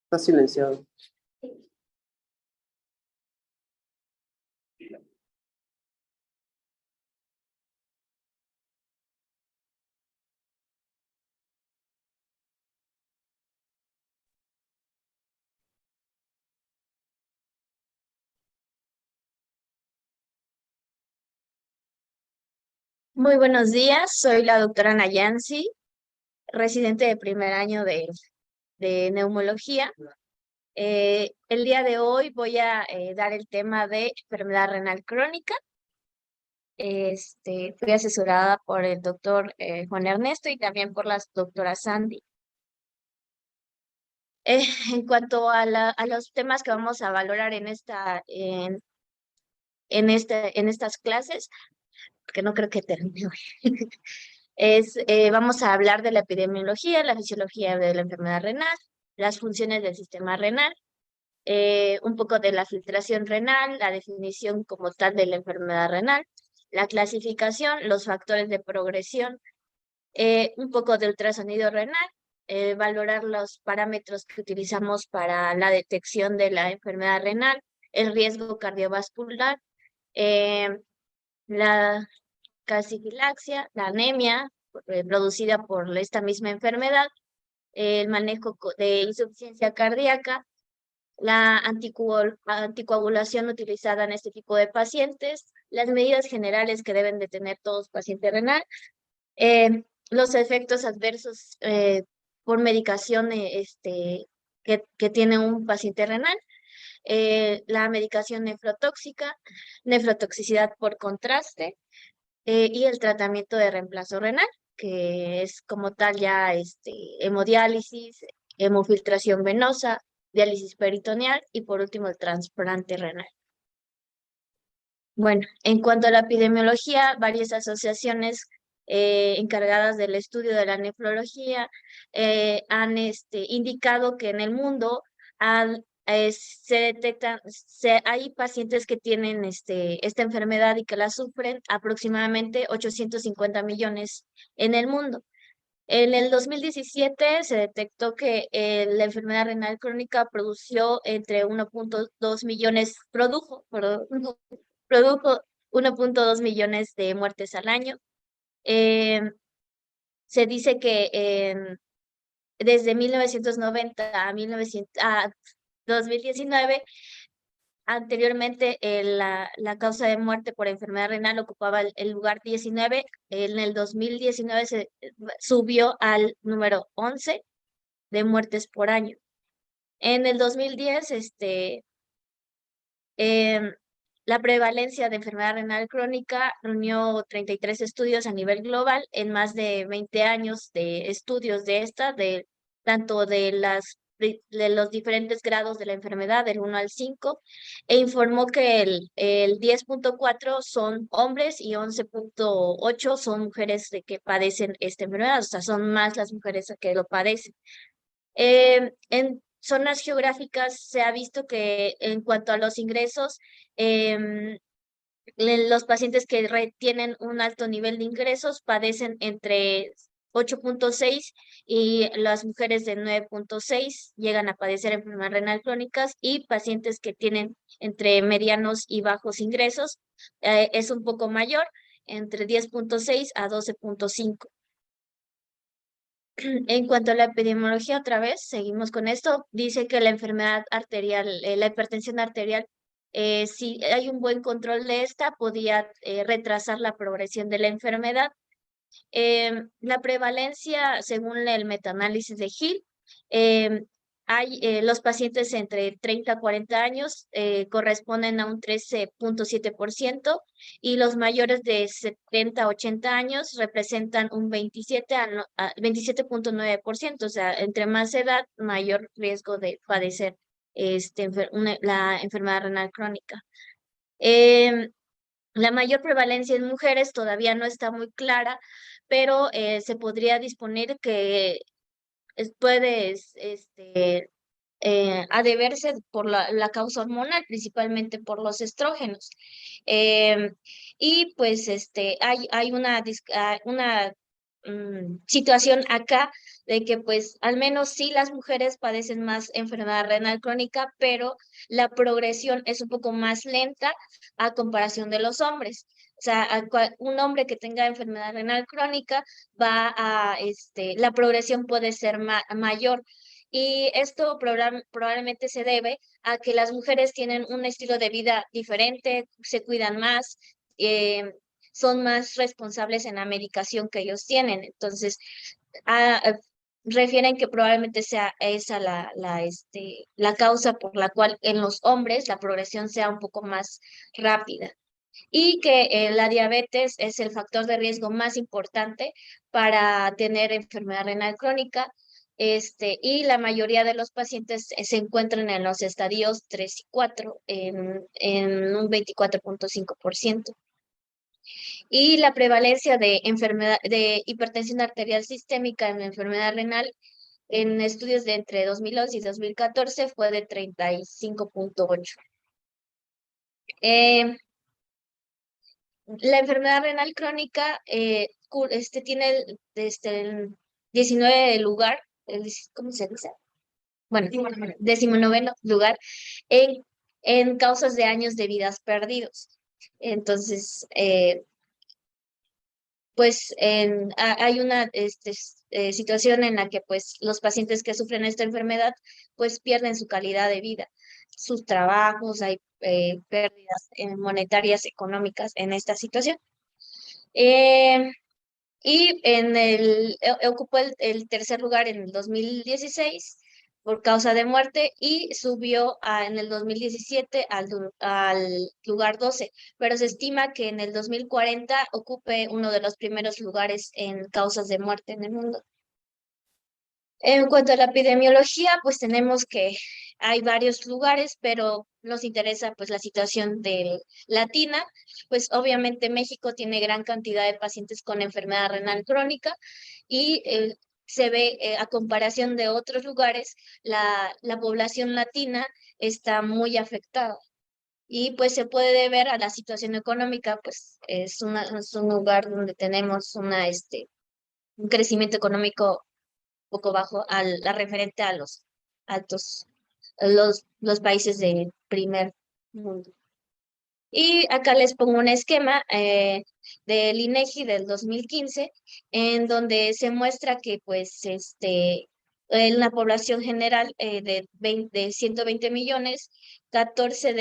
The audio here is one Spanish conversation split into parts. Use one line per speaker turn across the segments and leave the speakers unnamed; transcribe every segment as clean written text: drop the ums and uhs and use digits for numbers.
Está silenciado.
Muy buenos días, soy la doctora Nayansi, residente de primer año de neumología. El día de hoy voy a dar el tema de enfermedad renal crónica. Fui asesorada por el doctor Juan Ernesto y también por la doctora Sandy. En cuanto a los temas que vamos a valorar en estas clases, que no creo que termine hoy. Vamos a hablar de la epidemiología, la fisiología de la enfermedad renal, las funciones del sistema renal, un poco de la filtración renal, la definición como tal de la enfermedad renal, la clasificación, los factores de progresión, un poco de ultrasonido renal, valorar los parámetros que utilizamos para la detección de la enfermedad renal, el riesgo cardiovascular, eh, la calcifilaxia, la anemia producida por esta misma enfermedad, el manejo de insuficiencia cardíaca, la anticoagulación utilizada en este tipo de pacientes, las medidas generales que deben de tener todos pacientes renal, los efectos adversos por medicación que tiene un paciente renal, la medicación nefrotóxica, nefrotoxicidad por contraste, y el tratamiento de reemplazo renal, que es como tal ya hemodiálisis, hemofiltración venosa, diálisis peritoneal y por último el trasplante renal. Bueno, en cuanto a la epidemiología, varias asociaciones encargadas del estudio de la nefrología han indicado que en el mundo se detectan, hay pacientes que tienen esta enfermedad y que la sufren, aproximadamente 850 millones en el mundo. En el 2017 se detectó que la enfermedad renal crónica produjo 1.2 millones de muertes al año. Se dice que desde 1990 a 2019, anteriormente la causa de muerte por enfermedad renal ocupaba el lugar 19. En el 2019 se subió al número 11 de muertes por año. En el 2010, em, la prevalencia de enfermedad renal crónica reunió 33 estudios a nivel global en más de 20 años de estudios tanto de los diferentes grados de la enfermedad, del 1 al 5, e informó que el 10.4 son hombres y 11.8 son mujeres que padecen esta enfermedad, o sea, son más las mujeres que lo padecen. En zonas geográficas se ha visto que en cuanto a los ingresos, em, los pacientes que tienen un alto nivel de ingresos padecen entre 8.6 y las mujeres de 9.6 llegan a padecer enfermedad renal crónicas, y pacientes que tienen entre medianos y bajos ingresos es un poco mayor, entre 10.6 a 12.5. En cuanto a la epidemiología, otra vez, seguimos con esto, dice que la enfermedad arterial, la hipertensión arterial, si hay un buen control de esta, podía retrasar la progresión de la enfermedad. La prevalencia, según el metaanálisis de Hill, los pacientes entre 30 a 40 años corresponden a un 13.7%, y los mayores de 70 a 80 años representan un 27.9%, o sea, entre más edad, mayor riesgo de padecer la enfermedad renal crónica. La mayor prevalencia en mujeres todavía no está muy clara, pero se podría disponer que puede a deberse por la causa hormonal, principalmente por los estrógenos. Y pues hay una situación acá de que pues al menos sí las mujeres padecen más enfermedad renal crónica, pero la progresión es un poco más lenta a comparación de los hombres. O sea, un hombre que tenga enfermedad renal crónica la progresión puede ser mayor. Y esto probablemente se debe a que las mujeres tienen un estilo de vida diferente, se cuidan más, eh, son más responsables en la medicación que ellos tienen. Entonces, ah, eh, refieren que probablemente sea esa la causa por la cual en los hombres la progresión sea un poco más rápida y que la diabetes es el factor de riesgo más importante para tener enfermedad renal crónica. Y la mayoría de los pacientes se encuentran en los estadios 3 y 4 en un 24,5%. Y la prevalencia de enfermedad de hipertensión arterial sistémica en la enfermedad renal en estudios de entre 2011 y 2014 fue de 35,8. La enfermedad renal crónica tiene el 19 lugar, ¿cómo se dice? Bueno, 19º lugar en, en causas de años de vidas perdidos. Entonces, pues hay una situación en la que pues los pacientes que sufren esta enfermedad pues pierden su calidad de vida, sus trabajos, hay pérdidas monetarias, económicas en esta situación. Eh, ocupó el tercer lugar en el 2016 por causa de muerte y subió en el 2017 al lugar 12, pero se estima que en el 2040 ocupe uno de los primeros lugares en causas de muerte en el mundo. En cuanto a la epidemiología, pues tenemos que hay varios lugares, pero nos interesa pues la situación de latina, pues obviamente México tiene gran cantidad de pacientes con enfermedad renal crónica y se ve a comparación de otros lugares, la población latina está muy afectada. Y pues se puede ver a la situación económica, pues es un lugar donde tenemos un crecimiento económico poco bajo la referente a los altos, los países de primer mundo. Y acá les pongo un esquema del INEGI del 2015, en donde se muestra que pues en la población general de 120 millones, 14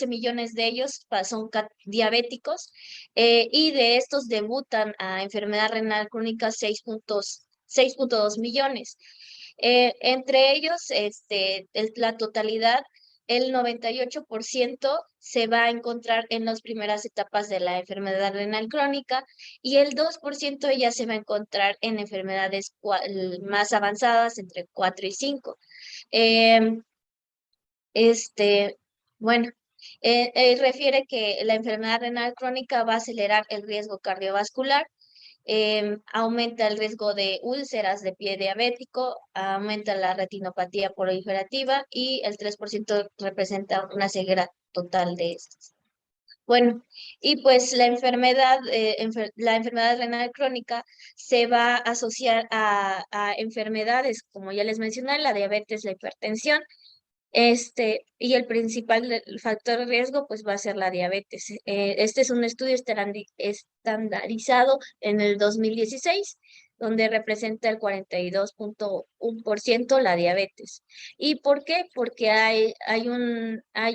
millones de ellos son diabéticos, y de estos debutan a enfermedad renal crónica 6,2 millones. Entre ellos, la totalidad, el 98% se va a encontrar en las primeras etapas de la enfermedad renal crónica y el 2% ya se va a encontrar en enfermedades más avanzadas, entre 4 y 5. Em, este, bueno, refiere que la enfermedad renal crónica va a acelerar el riesgo cardiovascular, aumenta el riesgo de úlceras de pie diabético, aumenta la retinopatía proliferativa y el 3% representa una ceguera total de estas. Bueno, y pues la enfermedad renal crónica se va a asociar a enfermedades, como ya les mencioné, la diabetes, la hipertensión, y el principal factor de riesgo, pues va a ser la diabetes. Este es un estudio estandarizado en el 2016, donde representa el 42,1% la diabetes. ¿Y por qué? Porque hay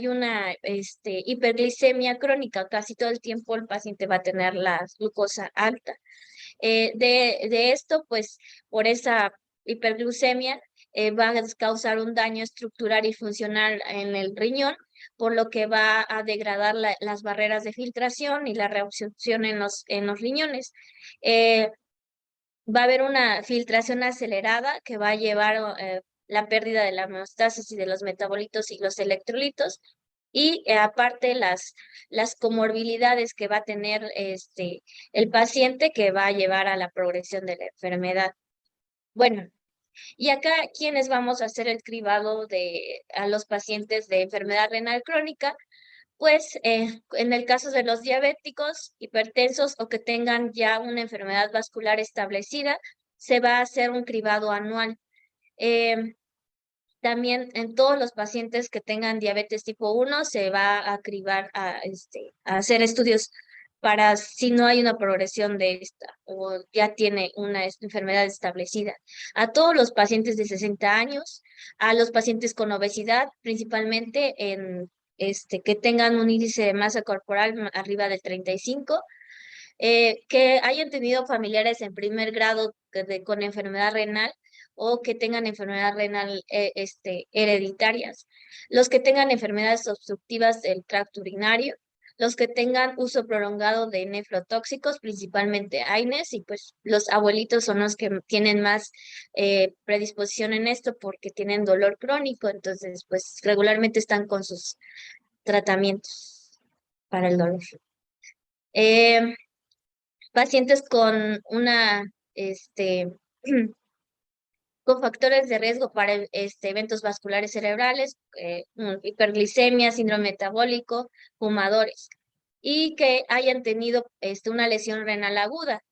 una hiperglicemia crónica. Casi todo el tiempo el paciente va a tener la glucosa alta. De esto, pues, por esa hiperglucemia, va a causar un daño estructural y funcional en el riñón, por lo que va a degradar las barreras de filtración y la reabsorción en los riñones. Va a haber una filtración acelerada que va a llevar la pérdida de la homeostasis y de los metabolitos y los electrolitos. Y aparte las comorbilidades que va a tener el paciente que va a llevar a la progresión de la enfermedad. Bueno, y acá, ¿quiénes vamos a hacer el cribado a los pacientes de enfermedad renal crónica? Pues en el caso de los diabéticos, hipertensos o que tengan ya una enfermedad vascular establecida, se va a hacer un cribado anual. Em, También en todos los pacientes que tengan diabetes tipo 1 se va a cribar a hacer estudios para si no hay una progresión de esta o ya tiene una enfermedad establecida. A todos los pacientes de 60 años, a los pacientes con obesidad, principalmente que tengan un índice de masa corporal arriba del 35, que hayan tenido familiares en primer grado con enfermedad renal o que tengan enfermedad renal hereditarias, los que tengan enfermedades obstructivas del tracto urinario, los que tengan uso prolongado de nefrotóxicos, principalmente AINES, y pues los abuelitos son los que tienen más predisposición en esto porque tienen dolor crónico, entonces pues regularmente están con sus tratamientos para el dolor. Eh, Pacientes con con factores de riesgo para eventos vasculares cerebrales, hiperglicemia, síndrome metabólico, fumadores, y que hayan tenido una lesión renal aguda.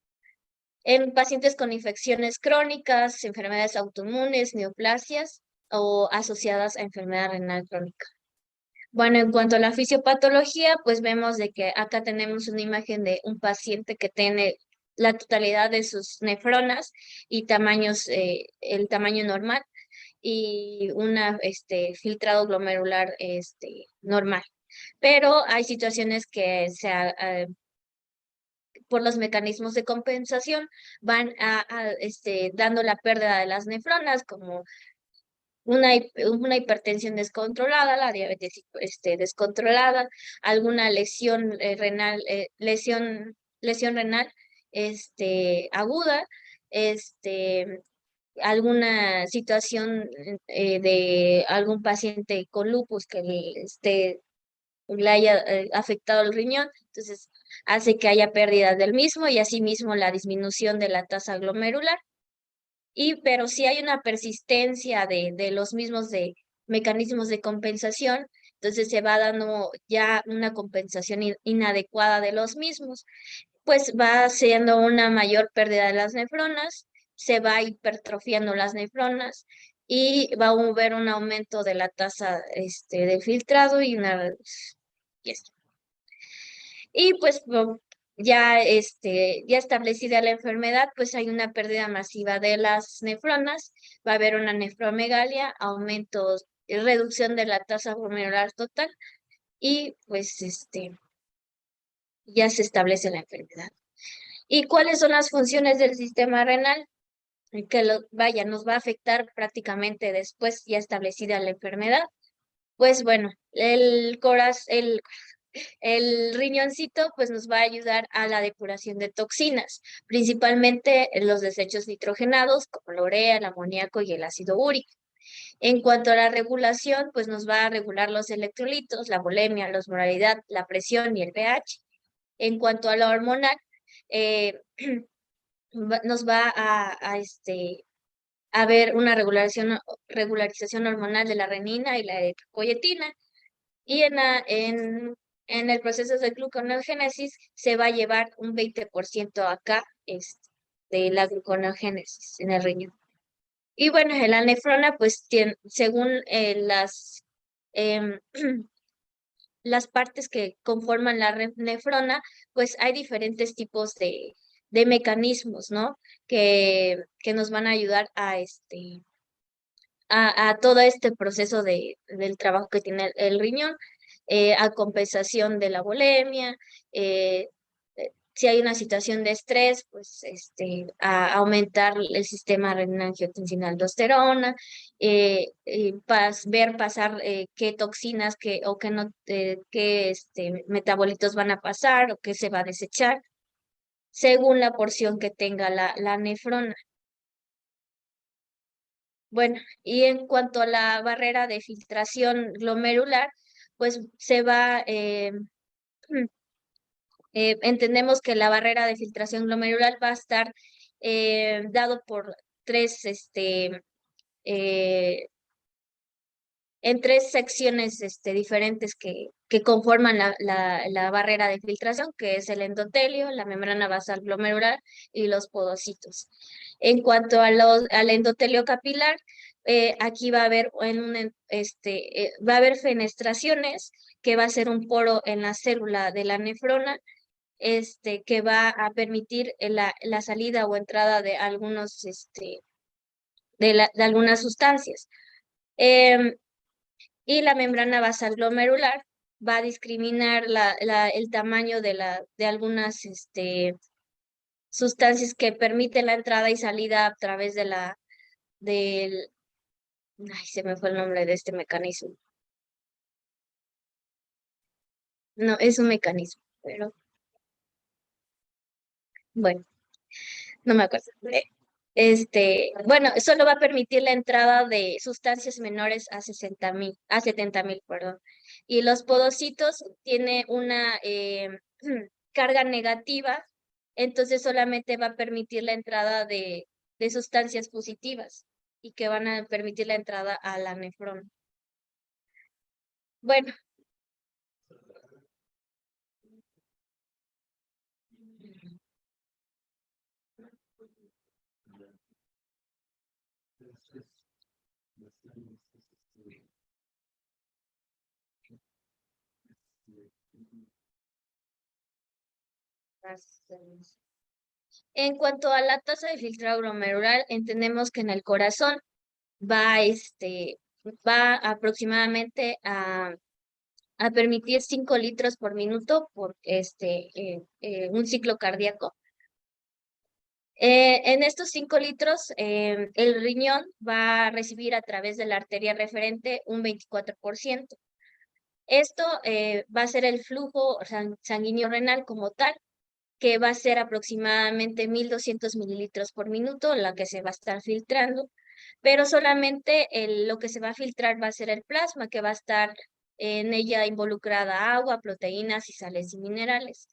En pacientes con infecciones crónicas, enfermedades autoinmunes, neoplasias o asociadas a enfermedad renal crónica. Bueno, en cuanto a la fisiopatología, pues vemos de que acá tenemos una imagen de un paciente que tiene la totalidad de sus nefronas y tamaños, el tamaño normal y una filtrado glomerular normal. Pero hay situaciones que por los mecanismos de compensación van dando la pérdida de las nefronas, como una hipertensión descontrolada, la diabetes descontrolada, alguna lesión renal, lesión renal aguda, alguna situación de algún paciente con lupus que le haya afectado el riñón, entonces hace que haya pérdidas del mismo y asimismo la disminución de la tasa glomerular. Pero si hay una persistencia de los mismos mecanismos de compensación, entonces se va dando ya una compensación inadecuada de los mismos, pues va haciendo una mayor pérdida de las nefronas, se va hipertrofiando las nefronas y va a haber un aumento de la tasa de filtrado y esto. Y pues ya establecida la enfermedad, pues hay una pérdida masiva de las nefronas, va a haber una nefromegalia, aumentos, reducción de la tasa glomerular total y pues ya se establece la enfermedad. ¿Y cuáles son las funciones del sistema renal? Que nos va a afectar prácticamente después ya establecida la enfermedad. Pues bueno, el riñoncito pues nos va a ayudar a la depuración de toxinas, principalmente los desechos nitrogenados como la urea, el amoníaco y el ácido úrico. En cuanto a la regulación, pues nos va a regular los electrolitos, la volemia, la osmolaridad, la presión y el pH. En cuanto a la hormonal, eh, nos va a ver una regularización hormonal de la renina y la eritropoyetina. Y en el proceso de gluconeogénesis se va a llevar un 20% acá de la gluconeogénesis en el riñón. Y bueno, la nefrona, pues según em, las partes que conforman la nefrona, pues hay diferentes tipos de mecanismos, ¿no? Que nos van a ayudar a todo este proceso del trabajo que tiene el riñón, a compensación de la bulimia, si hay una situación de estrés, pues a aumentar el sistema renina-angiotensina-aldosterona, ver pasar qué toxinas o qué, no, qué metabolitos van a pasar o qué se va a desechar, según la porción que tenga la nefrona. Bueno, y en cuanto a la barrera de filtración glomerular, pues entendemos que la barrera de filtración glomerular va a estar dado por tres, eh, en tres secciones diferentes que conforman la barrera de filtración, que es el endotelio, la membrana basal glomerular y los podocitos. En cuanto al endotelio capilar, aquí va a haber va a haber fenestraciones, que va a ser un poro en la célula de la nefrona, que va a permitir la salida o entrada de algunos, de algunas sustancias. Y la membrana basal glomerular va a discriminar el tamaño de algunas sustancias que permiten la entrada y salida a través del, ay, se me fue el nombre de este mecanismo. No, es un mecanismo, pero bueno, no me acuerdo. Bueno, solo va a permitir la entrada de sustancias menores a 60.000, a 70.000, perdón. Y los podocitos tiene una carga negativa, entonces solamente va a permitir la entrada de sustancias positivas y que van a permitir la entrada a la nefrona. Bueno, en cuanto a la tasa de filtrado glomerular, entendemos que en el corazón va, va aproximadamente a permitir 5 litros por minuto por un ciclo cardíaco. En estos 5 litros, el riñón va a recibir a través de la arteria referente un 24%. Esto va a ser el flujo sanguíneo renal como tal, que va a ser aproximadamente 1.200 mililitros por minuto, la que se va a estar filtrando, pero solamente lo que se va a filtrar va a ser el plasma, que va a estar en ella involucrada agua, proteínas y sales y minerales.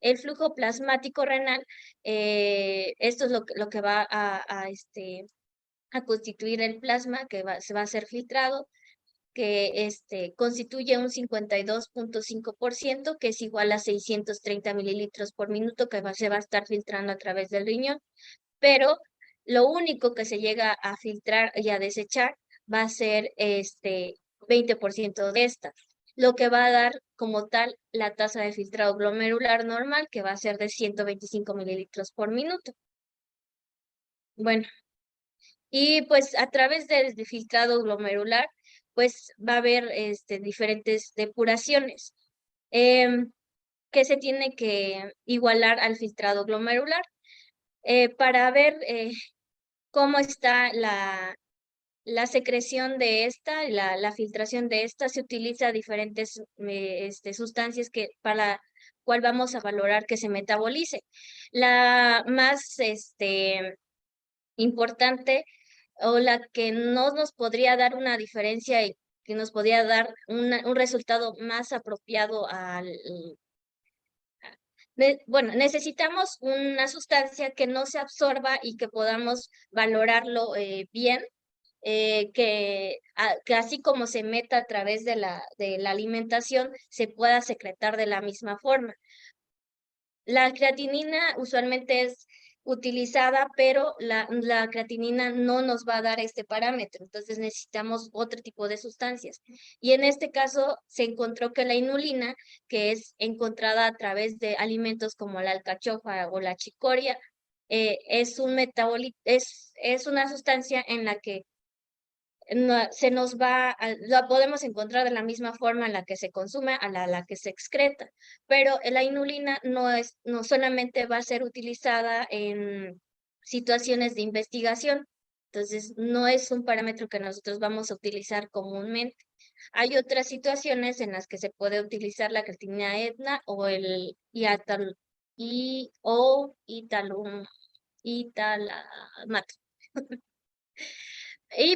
El flujo plasmático renal, esto es lo que va a constituir el plasma, que se va a ser filtrado, que constituye un 52.5%, que es igual a 630 mililitros por minuto, que se va a estar filtrando a través del riñón, pero lo único que se llega a filtrar y a desechar va a ser 20% de esta, lo que va a dar como tal la tasa de filtrado glomerular normal, que va a ser de 125 mililitros por minuto. Bueno, y pues a través del filtrado glomerular, pues va a haber diferentes depuraciones que se tiene que igualar al filtrado glomerular para ver cómo está la secreción de esta, la filtración de esta. Se utiliza diferentes sustancias para cual vamos a valorar que se metabolice. La más importante, o la que no nos podría dar una diferencia y que nos podría dar un resultado más apropiado bueno, necesitamos una sustancia que no se absorba y que podamos valorarlo bien, que así como se meta a través de la alimentación, se pueda secretar de la misma forma. La creatinina usualmente es utilizada, pero la creatinina no nos va a dar este parámetro, entonces necesitamos otro tipo de sustancias. Y en este caso se encontró que la inulina, que es encontrada a través de alimentos como la alcachofa o la chicoria, es un es una sustancia en la que se nos la podemos encontrar de la misma forma en la que se consume a la que se excreta, pero la inulina no solamente va a ser utilizada en situaciones de investigación, entonces no es un parámetro que nosotros vamos a utilizar comúnmente. Hay otras situaciones en las que se puede utilizar la creatinina etna o el o italamato.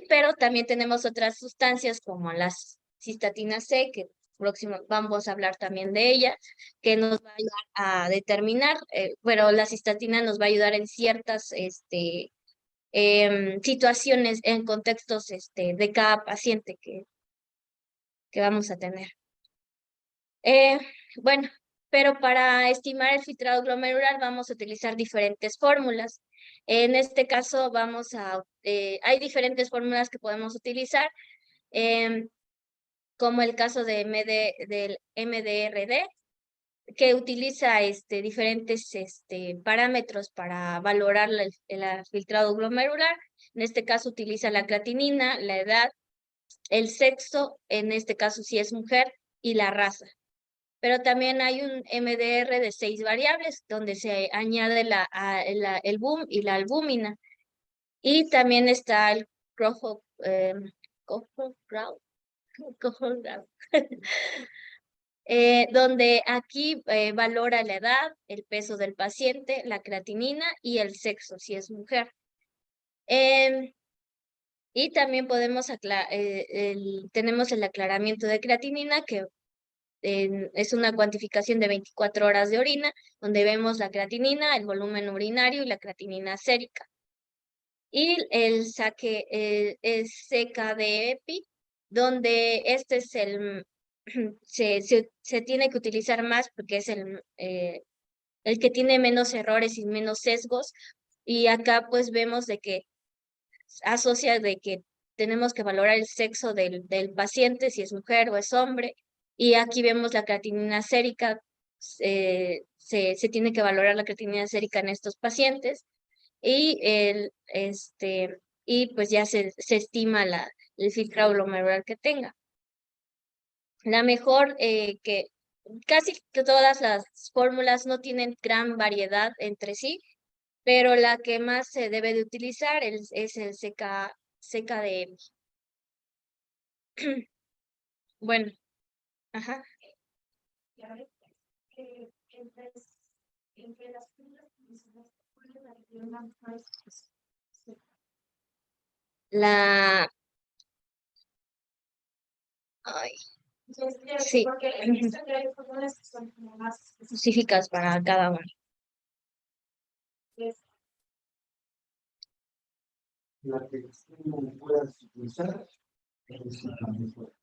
Pero también tenemos otras sustancias como las cistatina C, que próximo vamos a hablar también de ella, que nos va a ayudar a determinar, pero la cistatina nos va a ayudar en ciertas situaciones, en contextos de cada paciente, que vamos a tener. Bueno, pero para estimar el filtrado glomerular vamos a utilizar diferentes fórmulas. En este caso hay diferentes fórmulas que podemos utilizar, como el caso de del MDRD, que utiliza diferentes parámetros para valorar el filtrado glomerular. En este caso utiliza la creatinina, la edad, el sexo, en este caso si es mujer, y la raza. Pero también hay un MDR de 6 variables, donde se añade el BUM y la albúmina. Y también está el donde aquí valora la edad, el peso del paciente, la creatinina y el sexo, si es mujer. Y también tenemos el aclaramiento de creatinina, que es una cuantificación de 24 horas de orina, donde vemos la creatinina, el volumen urinario y la creatinina sérica. Y el CKD-EPI, donde este es se tiene que utilizar más porque es el que tiene menos errores y menos sesgos. Y acá pues vemos de que asocia de que tenemos que valorar el sexo del paciente, si es mujer o es hombre. Y aquí vemos la creatinina sérica, se tiene que valorar la creatinina sérica en estos pacientes. Y pues ya se estima el filtrado glomerular que tenga. La mejor, que casi que todas las fórmulas no tienen gran variedad entre sí, pero la que más se debe de utilizar es el CKD. Bueno, ajá. La... Ay, sí. Específicas para cada uno.
La que tú puedas utilizar es la mejor.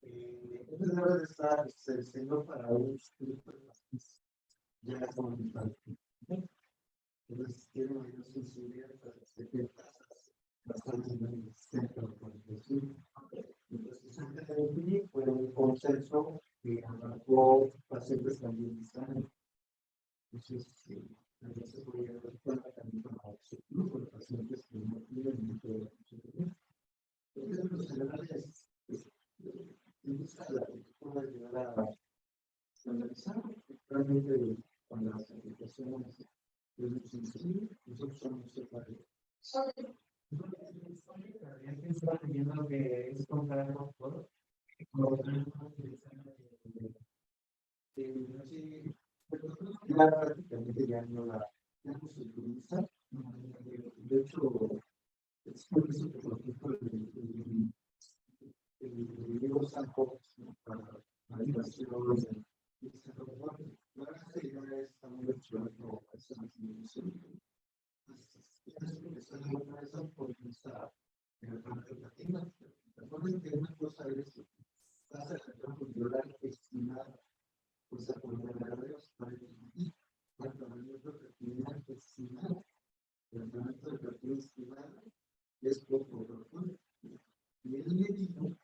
Entonces debe de estar siendo para un ya como entonces tiene una sensibilidad bastante centro por decir. Entonces antes de definir fue un consenso que abarcó pacientes también están. Entonces también se podría dar cuenta también para ese grupo de pacientes que no tienen mucho de la entonces, los generales, busca la forma de llegar a estandarizar. Realmente, cuando las aplicaciones es muy sencillo, nosotros somos separados. Estaba leyendo que es comparar con todo. Ya prácticamente ya no se utiliza. De hecho, es por eso que, por ejemplo, el libro Sanko para animaciones la verdad es que ya está muy explorado esa animación. Está en una de esas porque está en el parte latina. Recuerden que una cosa es pasa el campo controlar estimada, pues a poner la regla para el cuando hablamos de fertilidad estimada, el momento de fertilidad estimada es poco profundo. Y el médico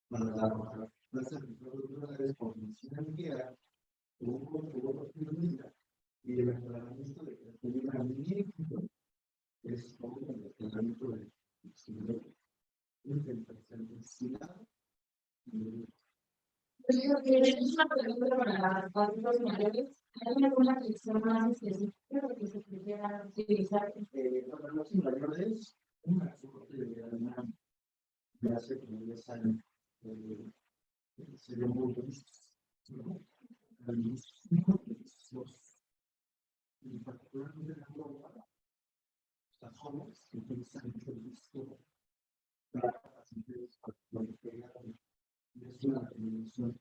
para la tasa de dólares por mención guía, hubo firmeza y el aclaramiento de que tuviera mínimo es como el aclaramiento de
Es una pregunta para los mayores. ¿Hay alguna lección más específica que se pudiera utilizar?
Para los mayores, una suerte de una clase que ya saben, sería muy buenos, y particularmente en Europa, las jóvenes que utilizan mucho el disco para pacientes particularmente es una dimensión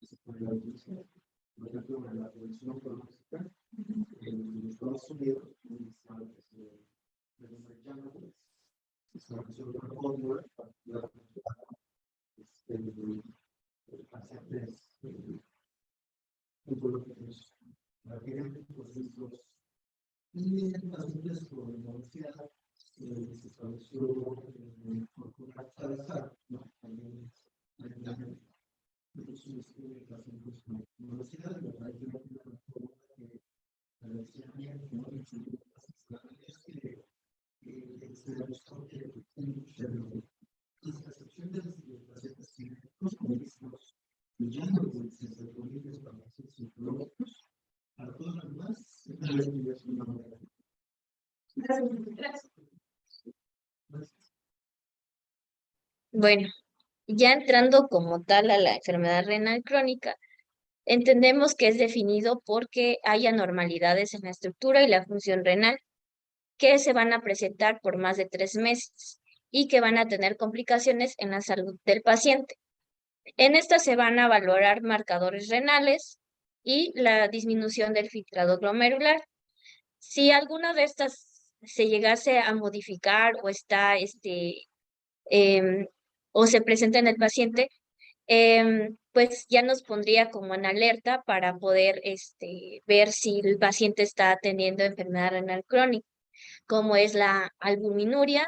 que se puede utilizar. Por ejemplo, en la prevención oncológica, en Estados Unidos, un estado que se llama establecido una fórmula particularmente
23.
Bueno, ya entrando como tal a la enfermedad renal crónica, entendemos que es definido porque hay anormalidades en la estructura y la función renal que se van a presentar por más de 3 meses y que van a tener complicaciones en la salud del paciente. En estas se van a valorar marcadores renales y la disminución del filtrado glomerular. Si alguna de estas se llegase a modificar o está em, o se presenta en el paciente, pues ya nos pondría como en alerta para poder ver si el paciente está teniendo enfermedad renal crónica, como es la albuminuria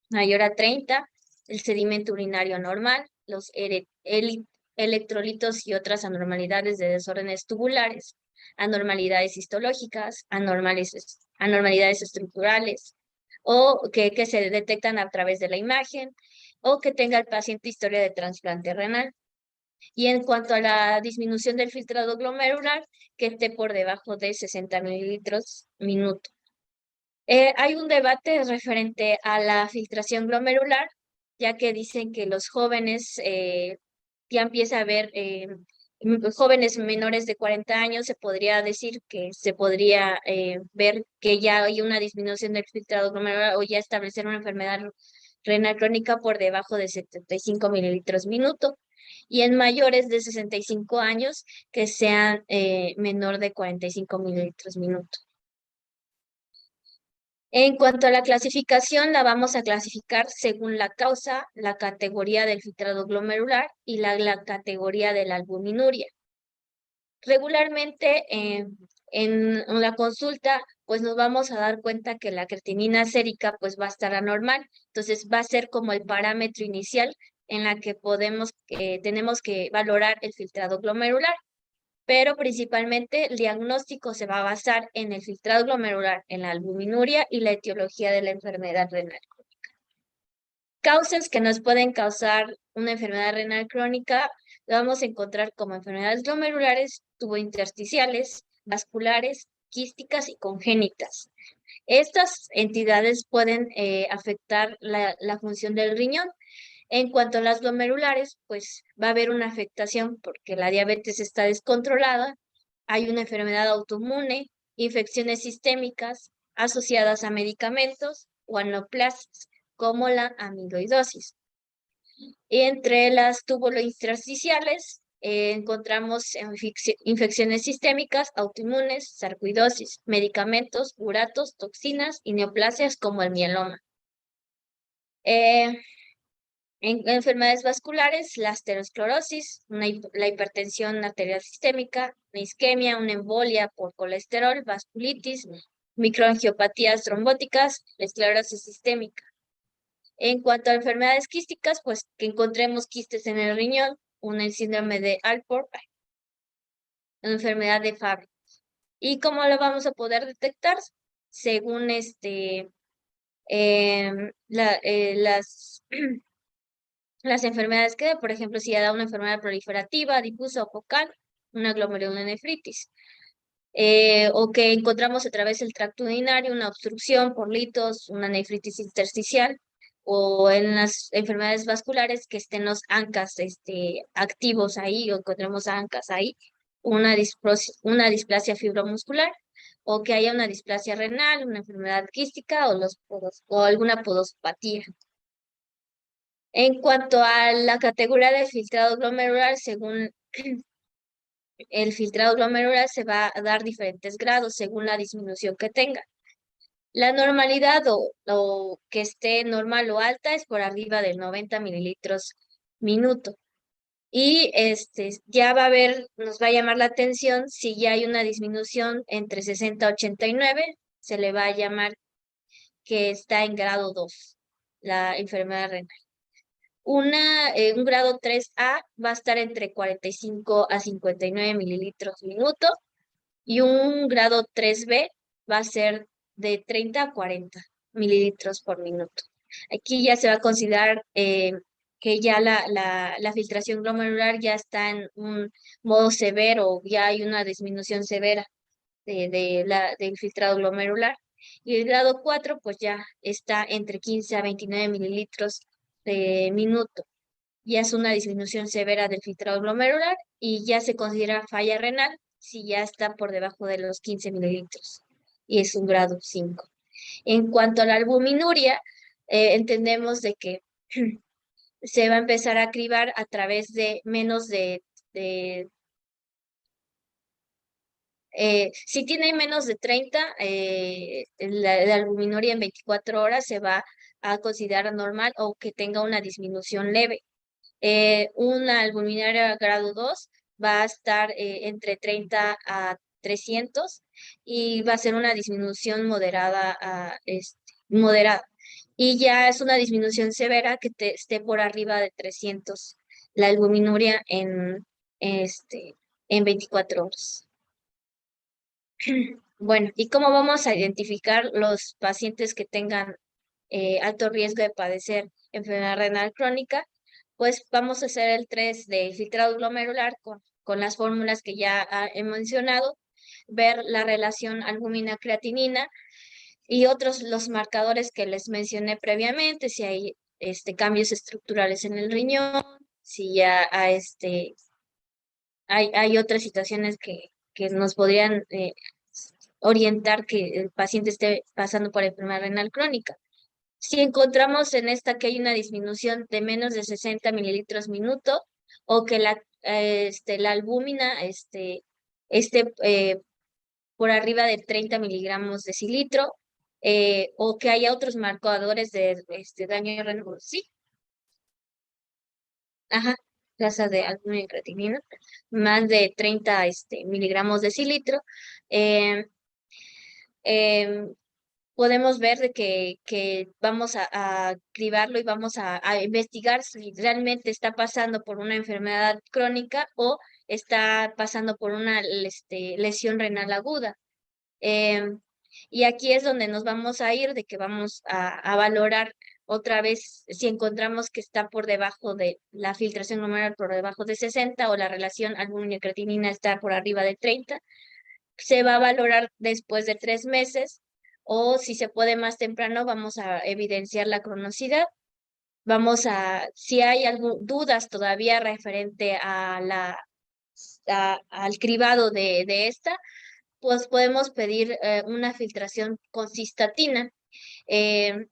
mayor a 30, el sedimento urinario normal, los electrolitos y otras anormalidades de desórdenes tubulares, anormalidades histológicas, anormalidades estructurales, o que se detectan a través de la imagen, o que tenga el paciente historia de trasplante renal. Y en cuanto a la disminución del filtrado glomerular, que esté por debajo de 60 mililitros minuto. Hay un debate referente a la filtración glomerular, ya que dicen que los jóvenes ya empieza a haber jóvenes menores de 40 años, se podría decir que se podría ver que ya hay una disminución del filtrado glomerular o ya establecer una enfermedad renal crónica por debajo de 75 mililitros minuto. Y en mayores de 65 años que sean menor de 45 mililitros minuto. En cuanto a la clasificación, la vamos a clasificar según la causa, la categoría del filtrado glomerular y la categoría de la albuminuria. Regularmente en la consulta, pues nos vamos a dar cuenta que la creatinina sérica pues va a estar anormal, entonces va a ser como el parámetro inicial en la que tenemos que valorar el filtrado glomerular, pero principalmente el diagnóstico se va a basar en el filtrado glomerular, en la albuminuria y la etiología de la enfermedad renal crónica. Causas que nos pueden causar una enfermedad renal crónica lo vamos a encontrar como enfermedades glomerulares, tubointersticiales, vasculares, quísticas y congénitas. Estas entidades pueden afectar la función del riñón. En cuanto a las glomerulares, pues va a haber una afectación porque la diabetes está descontrolada, hay una enfermedad autoinmune, infecciones sistémicas asociadas a medicamentos o a neoplasias, como la amiloidosis. Entre las tubulointersticiales encontramos infecciones sistémicas, autoinmunes, sarcoidosis, medicamentos, uratos, toxinas y neoplasias como el mieloma. En enfermedades vasculares, la aterosclerosis, la hipertensión arterial sistémica, una isquemia, una embolia por colesterol, vasculitis, microangiopatías trombóticas, la esclerosis sistémica. En cuanto a enfermedades quísticas, pues que encontremos quistes en el riñón, el síndrome de Alport, una enfermedad de Fabry. ¿Y cómo lo vamos a poder detectar? Según las enfermedades que, por ejemplo, si da una enfermedad proliferativa, difusa o focal, una glomerulonefritis. O que encontramos a través del tracto urinario una obstrucción por litos, una nefritis intersticial, o en las enfermedades vasculares que estén los ANCAS activos ahí, o encontremos ANCAS ahí, una displasia fibromuscular, o que haya una displasia renal, una enfermedad quística o alguna podospatía. En cuanto a la categoría de filtrado glomerular, según el filtrado glomerular se va a dar diferentes grados según la disminución que tenga. La normalidad o que esté normal o alta es por arriba de 90 mililitros minuto. Y ya va a haber, nos va a llamar la atención si ya hay una disminución entre 60 y 89, se le va a llamar que está en grado 2, la enfermedad renal. Un grado 3A va a estar entre 45 a 59 mililitros minuto y un grado 3B va a ser de 30 a 40 mililitros por minuto. Aquí ya se va a considerar que ya la filtración glomerular ya está en un modo severo, ya hay una disminución severa del filtrado glomerular. Y el grado 4, pues ya está entre 15 a 29 mililitros de minuto. Ya es una disminución severa del filtrado glomerular y ya se considera falla renal si ya está por debajo de los 15 mililitros y es un grado 5. En cuanto a la albuminuria, entendemos de que se va a empezar a cribar a través de menos de si tiene menos de 30, la albuminuria en 24 horas se va a considerar normal o que tenga una disminución leve. Una albuminaria grado 2 va a estar entre 30 a 300 y va a ser una disminución moderada moderada. Y ya es una disminución severa que esté por arriba de 300 la albuminuria en 24 horas. Bueno, ¿y cómo vamos a identificar los pacientes que tengan alto riesgo de padecer enfermedad renal crónica? Pues vamos a hacer el 3 de filtrado glomerular con las fórmulas que ya he mencionado, ver la relación albúmina-creatinina y otros los marcadores que les mencioné previamente, si hay cambios estructurales en el riñón, si ya hay otras situaciones que nos podrían orientar que el paciente esté pasando por enfermedad renal crónica. Si encontramos en esta que hay una disminución de menos de 60 mililitros minuto o que la albúmina esté por arriba de 30 miligramos decilitro o que haya otros marcadores de daño renal, sí, ajá, tasa de albúmina y creatinina, más de 30 miligramos decilitro, eh, em, podemos ver de que vamos a cribarlo y vamos a investigar si realmente está pasando por una enfermedad crónica o está pasando por una lesión renal aguda. Em, y aquí es donde nos vamos a ir, de que vamos a valorar otra vez si encontramos que está por debajo de la filtración glomerular por debajo de 60 o la relación albúmina-creatinina está por arriba de 30. Se va a valorar después de 3 meses o si se puede más temprano, vamos a evidenciar la cronosidad. Si hay dudas todavía referente al cribado de esta, pues podemos pedir una filtración con cistatina. Eh,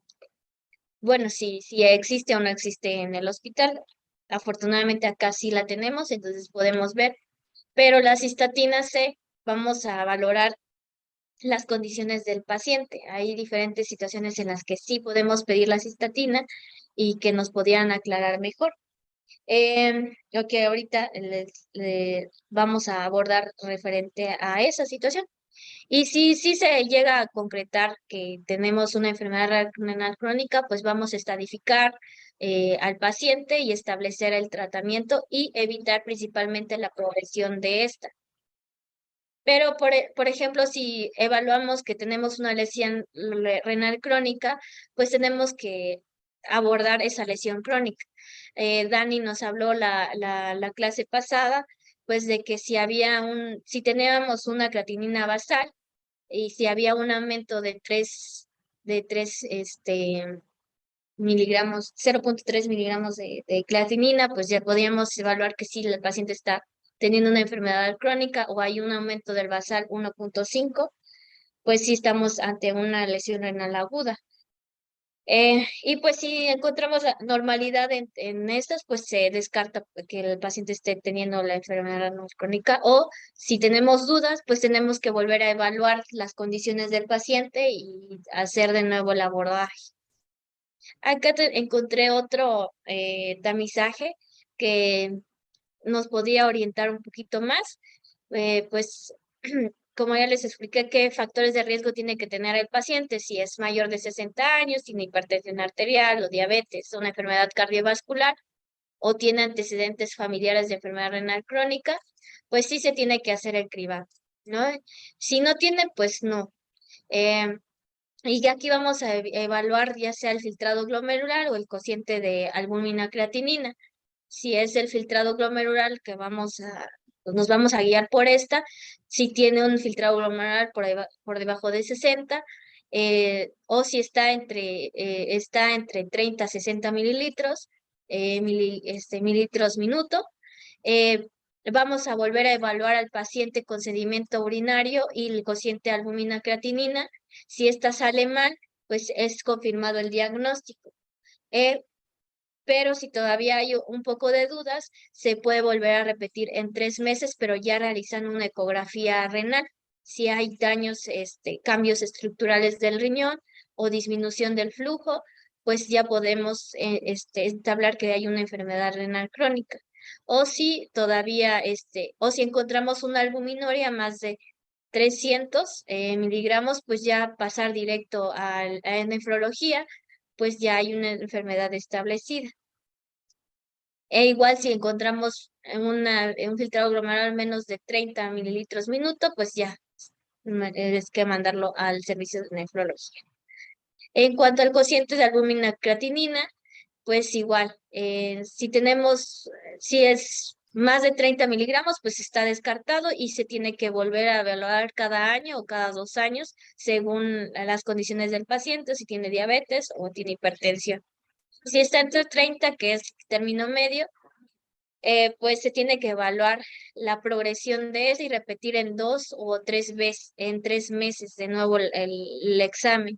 bueno, si existe o no existe en el hospital. Afortunadamente acá sí la tenemos, entonces podemos ver. Pero la cistatina C, vamos a valorar las condiciones del paciente. Hay diferentes situaciones en las que sí podemos pedir la cistatina y que nos podrían aclarar mejor. Lo que ahorita vamos a abordar referente a esa situación. Y si se llega a concretar que tenemos una enfermedad renal crónica, pues vamos a estadificar al paciente y establecer el tratamiento y evitar principalmente la progresión de esta. Pero, por ejemplo, si evaluamos que tenemos una lesión renal crónica, pues tenemos que abordar esa lesión crónica. Dani nos habló la clase pasada, pues de que si teníamos una creatinina basal y si había un aumento de 3 miligramos, 0.3 miligramos de creatinina, pues ya podríamos evaluar que sí, el paciente está teniendo una enfermedad crónica o hay un aumento del basal 1.5, pues sí estamos ante una lesión renal aguda. Y pues si encontramos la normalidad en estas, pues se descarta que el paciente esté teniendo la enfermedad renal crónica o si tenemos dudas, pues tenemos que volver a evaluar las condiciones del paciente y hacer de nuevo el abordaje. Acá encontré otro tamizaje que nos podía orientar un poquito más, pues como ya les expliqué, qué factores de riesgo tiene que tener el paciente, si es mayor de 60 años, tiene hipertensión arterial o diabetes, una enfermedad cardiovascular o tiene antecedentes familiares de enfermedad renal crónica, pues sí se tiene que hacer el cribado, ¿no? Si no tiene, pues no. Y ya aquí vamos a evaluar ya sea el filtrado glomerular o el cociente de albúmina creatinina. Si es el filtrado glomerular que pues nos vamos a guiar por esta, si tiene un filtrado glomerular por debajo de 60 o si está entre 30 a 60 mililitros, mililitros minuto. Eh, Vamos a volver a evaluar al paciente con sedimento urinario y el cociente albúmina creatinina. Si esta sale mal, pues es confirmado el diagnóstico. Pero si todavía hay un poco de dudas, se puede volver a repetir en 3 meses, pero ya realizando una ecografía renal. Si hay daños, cambios estructurales del riñón o disminución del flujo, pues ya podemos entablar que hay una enfermedad renal crónica. O si todavía, o si encontramos una albuminuria más de 300 miligramos, pues ya pasar directo a nefrología, pues ya hay una enfermedad establecida. E igual si encontramos un filtrado glomerular menos de 30 mililitros minuto, pues ya es que mandarlo al servicio de nefrología. En cuanto al cociente de albúmina creatinina, pues igual, si es más de 30 miligramos, pues está descartado y se tiene que volver a evaluar cada año o cada 2 años según las condiciones del paciente, si tiene diabetes o tiene hipertensión. Si está entre 30, que es término medio, pues se tiene que evaluar la progresión de eso y repetir en 2 o 3 veces, en 3 meses de nuevo el examen.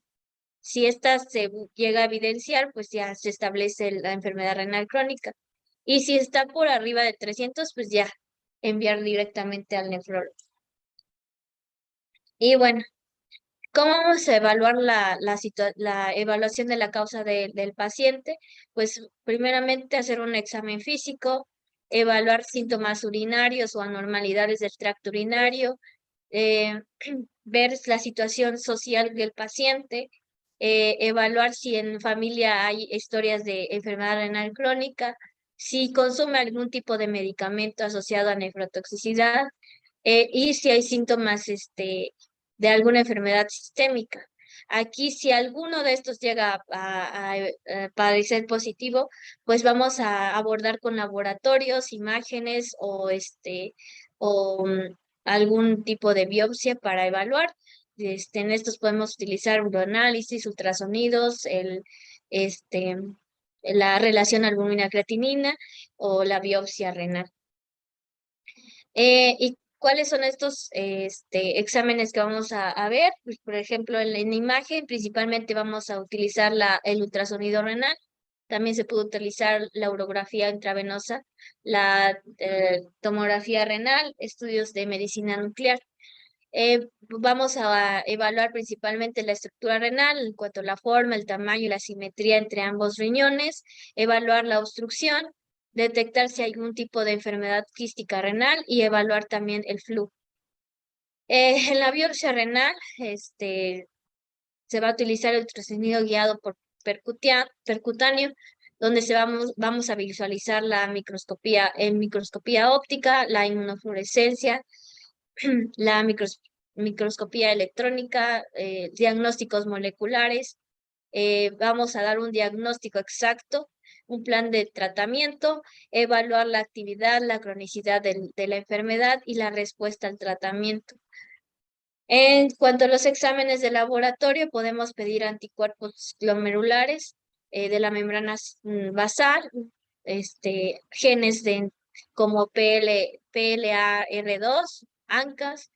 Si esta se llega a evidenciar, pues ya se establece la enfermedad renal crónica. Y si está por arriba de 300, pues ya enviar directamente al nefrólogo. Y bueno, ¿cómo vamos a evaluar la evaluación de la causa del paciente? Pues primeramente hacer un examen físico, evaluar síntomas urinarios o anormalidades del tracto urinario, eh, ver la situación social del paciente, evaluar si en familia hay historias de enfermedad renal crónica, si consume algún tipo de medicamento asociado a nefrotoxicidad, y si hay síntomas de alguna enfermedad sistémica. Aquí, si alguno de estos llega a parecer positivo, pues vamos a abordar con laboratorios, imágenes o algún tipo de biopsia para evaluar. En estos podemos utilizar uroanálisis, ultrasonidos, este, la relación albúmina-creatinina o la biopsia renal. ¿Y cuáles son estos exámenes que vamos a ver? Pues, por ejemplo, en la imagen principalmente vamos a utilizar el ultrasonido renal. También se puede utilizar la urografía intravenosa, la tomografía renal, estudios de medicina nuclear. Vamos a evaluar principalmente la estructura renal en cuanto a la forma, el tamaño y la simetría entre ambos riñones, evaluar la obstrucción, detectar si hay algún tipo de enfermedad quística renal y evaluar también el flujo. En la biopsia renal, se va a utilizar el ultrasonido guiado por percutáneo, donde vamos a visualizar la microscopía, en microscopía óptica, la inmunofluorescencia, la microscopía electrónica, diagnósticos moleculares. Vamos a dar un diagnóstico exacto, un plan de tratamiento, evaluar la actividad, la cronicidad de la enfermedad y la respuesta al tratamiento. En cuanto a los exámenes de laboratorio, podemos pedir anticuerpos glomerulares de la membrana basal, genes como PLAR2, ANCAS,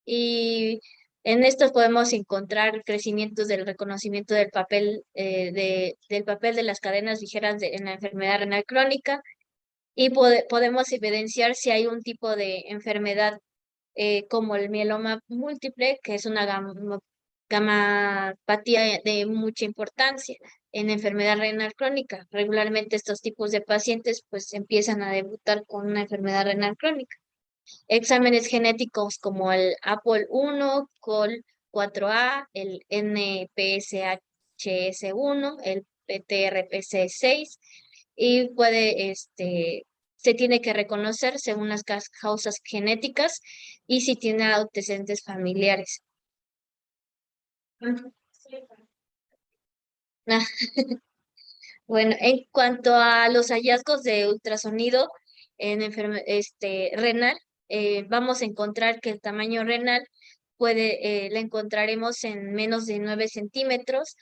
y en estos podemos encontrar crecimientos del reconocimiento del papel, del papel de las cadenas ligeras en la enfermedad renal crónica, y podemos evidenciar si hay un tipo de enfermedad como el mieloma múltiple, que es una gamapatía de mucha importancia en enfermedad renal crónica. Regularmente estos tipos de pacientes pues empiezan a debutar con una enfermedad renal crónica. Exámenes genéticos como el APOL1, COL4A, el NPSHS1, el PTRPC6, y se tiene que reconocer según las causas genéticas y si tiene antecedentes familiares. Bueno, en cuanto a los hallazgos de ultrasonido en renal, vamos a encontrar que el tamaño renal la encontraremos en menos de 9 centímetros.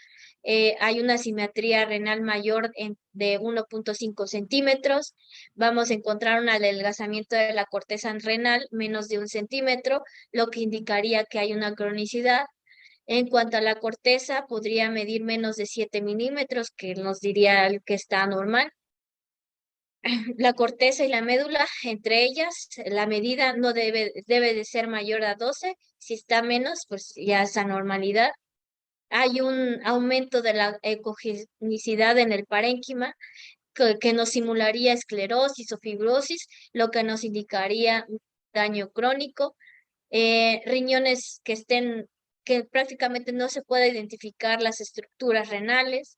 Hay una simetría renal mayor de 1.5 centímetros. Vamos a encontrar un adelgazamiento de la corteza renal menos de 1 centímetro, lo que indicaría que hay una cronicidad. En cuanto a la corteza, podría medir menos de 7 milímetros, que nos diría que está normal. La corteza y la médula, entre ellas, la medida no debe de ser mayor a 12. Si está menos, pues ya es anormalidad. Hay un aumento de la ecogenicidad en el parénquima que nos simularía esclerosis o fibrosis, lo que nos indicaría un daño crónico. Riñones que prácticamente no se puede identificar las estructuras renales,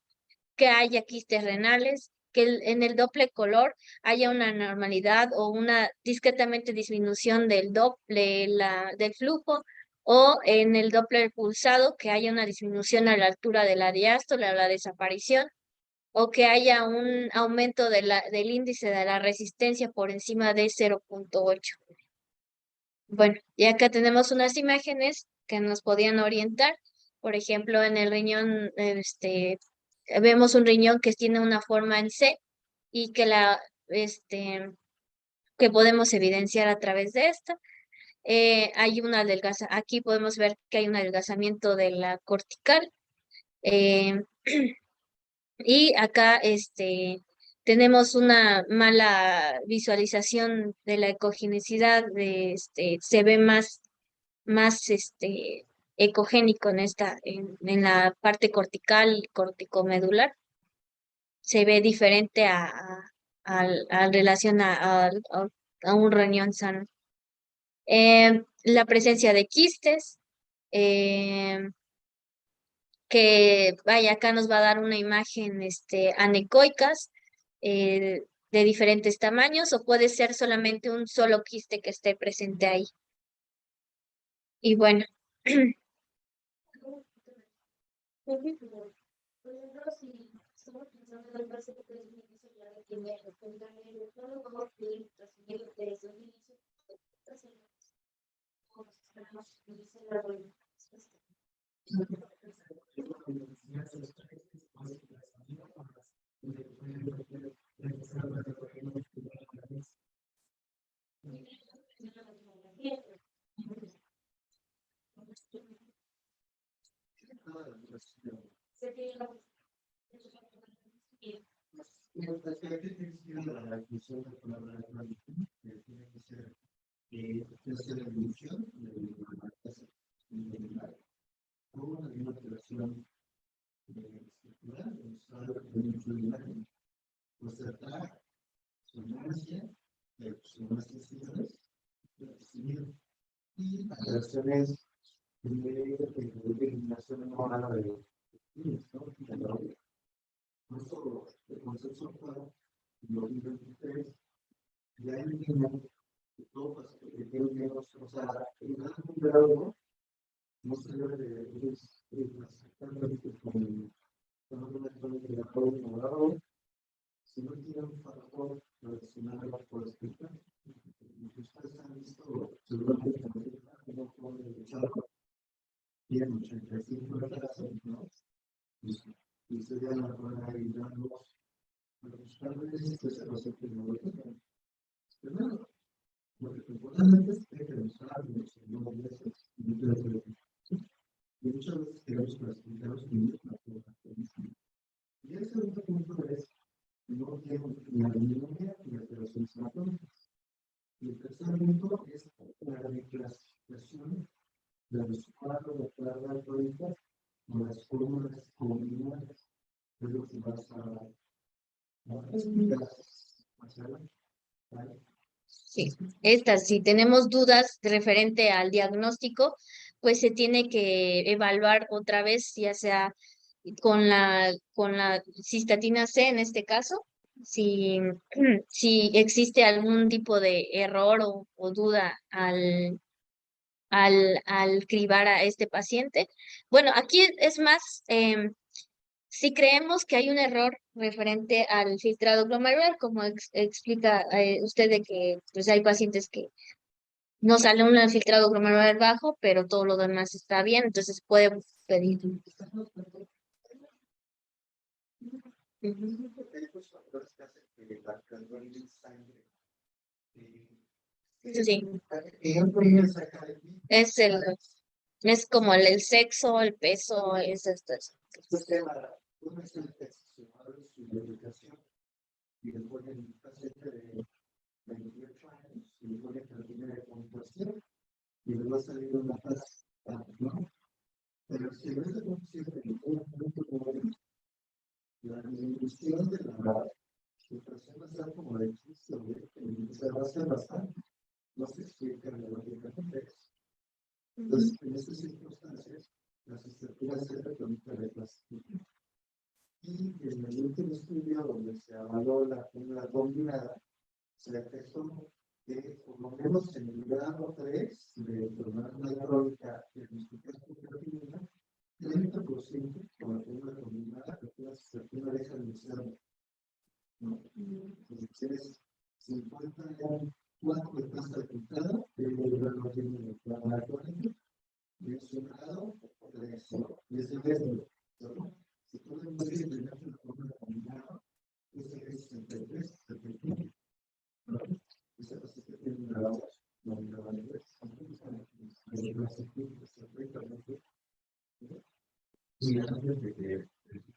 que haya quistes renales, que en el Doppler color haya una normalidad o una discretamente disminución del flujo, o en el Doppler pulsado que haya una disminución a la altura de la diástole o la desaparición, o que haya un aumento del índice de la resistencia por encima de 0.8. Bueno, y acá tenemos unas imágenes que nos podían orientar. Por ejemplo, en el riñón, vemos un riñón que tiene una forma en C y que podemos evidenciar a través de esta. Aquí podemos ver que hay un adelgazamiento de la cortical. eh, y acá, tenemos una mala visualización de la ecogenicidad, se ve más ecogénico en la parte cortical y corticomedular. Se ve diferente a relación a un riñón sano. La presencia de quistes, eh, que vaya, acá nos va a dar una imagen anecoicas, de diferentes tamaños, o puede ser solamente un solo quiste que esté presente ahí. Y bueno.
Por ejemplo, si estamos pensando en el caso de que es un inicio ya de primero, fundamento, todo lo vamos a ir transmitiendo de ese inicio, como si esperamos inicio de la rueda.
Mientras que aquí tiene la definición de la palabra que tiene que ser la evolución de la animal, o una alteración estructural, algo que tiene mucho de imagen, pues tratar su inercia, sus sensibles, y alteraciones de eliminación normal de no solo el consenso actual, en 2023, ya hay un niño que todos que tienen menos, o sea, el gran grado no se debe de exactamente con una zona de la prueba ignorado, si no tienen un factor relacionado por escrita, ustedes han visto seguramente también cómo pueden luchar, tienen 85 grados, ¿no? Y sería la forma de ayudarnos a buscar beneficios a los tecnológicos. Primero, lo que importante es que demostrar los veces y muchas veces queremos clasificar los niños para poder hacer. Y el segundo punto es no tengo ni la memoria ni alteraciones anatómicas. Y el tercer punto es la reclasificación de los cuadros de carga alcohólica o las fórmulas combinadas. Es lo que vas a explicar más adelante.
Sí, si tenemos dudas referente al diagnóstico, pues se tiene que evaluar otra vez, ya sea con la cistatina C en este caso, si, si existe algún tipo de error o duda al cribar a este paciente. Bueno, aquí es más, si creemos que hay un error referente al filtrado glomerular, como explica usted de que pues hay pacientes que No sale un filtrado glomerular bajo, pero todo lo demás está bien, entonces puede pedir. Ujú.
Porque hay pues factores que hacen que la cantidad de sangre
Sí,
ella saca de ti.
es como el sexo, el peso, es esto.
Entonces, uno es el textual, su dedicación, y después el paciente de 28 años, y después el que tiene de puntuación, y luego va a salir una fase, ¿no? Pero si no se consigue en un punto como la disminución de la situación va a ser como de 15 o 20, se va a hacer bastante, no se explica neurológicamente. Entonces, en estas circunstancias, las estructuras se reconocen de plástico. Y en el último estudio donde se avaló la fórmula combinada, se detectó que por lo menos en el grado 3 de enfermedad crónica diagnosticada por creatinina, 30% con la fórmula combinada que la estructura deja de ser, ¿no? Si tienes 54 de tasa de pintada, el grado tiene el grado crónica, y es un grado o 3, y es el mismo, ¿no? Si tú le puedes tener una fórmula combinada, pues es 63, 71. Esa paciente tiene un grado no grado, y antes de que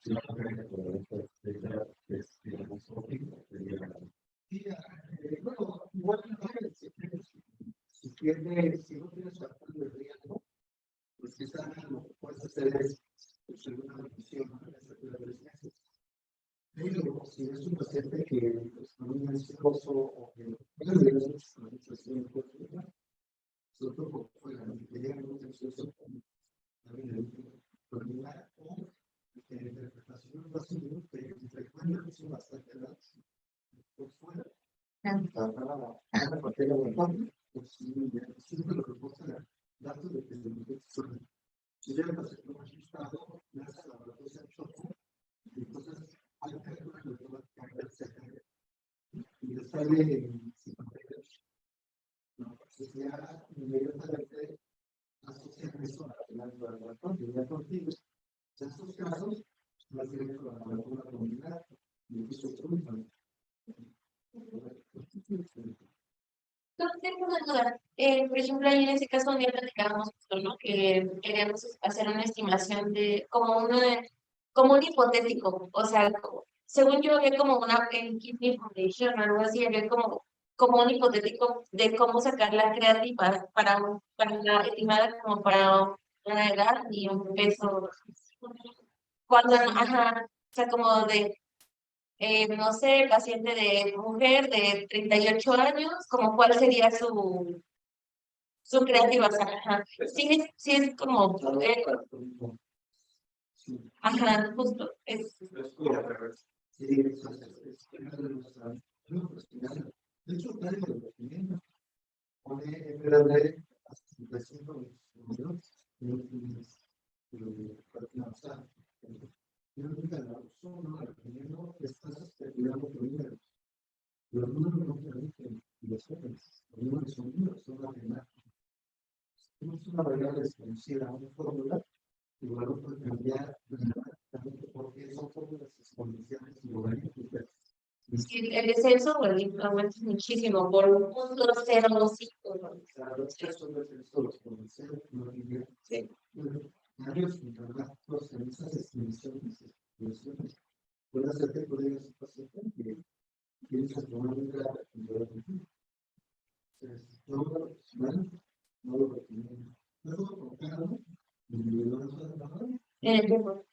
se haga por digamos, óptimo, bueno, igual si tienes, si no tienes factor de riesgo, pues quizás lo que puedes hacer es una revisión a las 3 meses. Pero si es un paciente que es muy ansioso o que puede tener muchas conversaciones por fuera, sobre todo por fuera, que llega muy ansioso, también terminar o interpretación de pacientes que frecuentemente son bastante largas por fuera. Para cualquier laboratorio, pues siempre lo que busca datos de que si llega a ser un ajustado, gracias al laboratorio se choca, entonces hay cálculos de todas las cargas y le sale en 58. No, pues ya inmediatamente asocian eso a la laboratorio, ya contigo. En estos casos, más bien con la vacuna combinada, y eso es otro mismo.
Entonces, tengo una duda. Por ejemplo, ahí en ese caso, un día platicábamos, ¿no? Que queríamos hacer una estimación de como un hipotético. O sea, según yo, había como una en Kidney Foundation o algo así, había como un hipotético de cómo sacar la creatina para la estimada como para una edad y un peso. Cuando, ajá, o sea, como de no sé, paciente de mujer de 38 años, como cuál sería su creativa, o sea, ajá. Sí es como, ajá, justo, es.
De hecho, trae el documento, pone en grande hasta 65 minutos, yo nunca la uso, no la recomiendo, estás especulando primero. Los números no permiten los jóvenes, los números son números, son matemáticas. Tenemos una variable desconocida, una fórmula, y luego puede cambiar dramaticamente porque son fórmulas exponenciales y logarítmicas.
Sí, el descenso o el aumento es muchísimo, por 1.025.
Claro, los casos de descenso los exponenciales no lineales. Sí. Varios matemáticos en esas estimaciones, puede hacer que puede ser paciente que tienes que tomar un grado y yo lo entiendo. Entonces, yo no lo recomiendo. Luego, con calma,
En el tiempo.